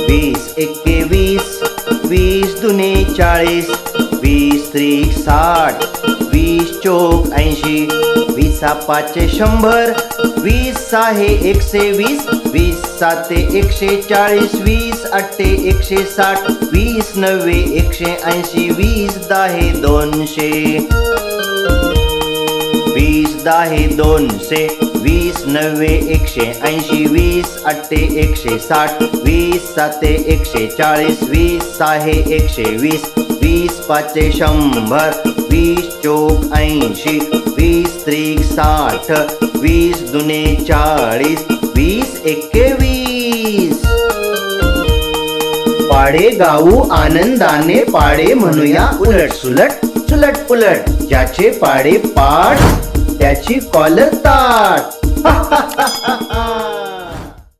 वीस एके वीस, वीस दुने 40, वीस त्रिक 60, वीस चोक 80, वीसा पाचे 100, वीस सहाे 120, वीस साते 140, वीस आठे 160, वीस नव्वे 180, वीस दाहे 200, वीस दाहे 200, वीस नव्वे 180, वीस आठे 160, वीस साते 140, वीस सहाे 120, वीस पाचे 100, वीस चोक 80, वीस त्रिक 60, वीस दुने 40, वीस एके वीस. पाढे गाऊ आनंदाने, पाढे म्हणूया उलट सुलट, सुलट उलट. ज्याचे पाढे पाठ त्याची कॉलर ताट.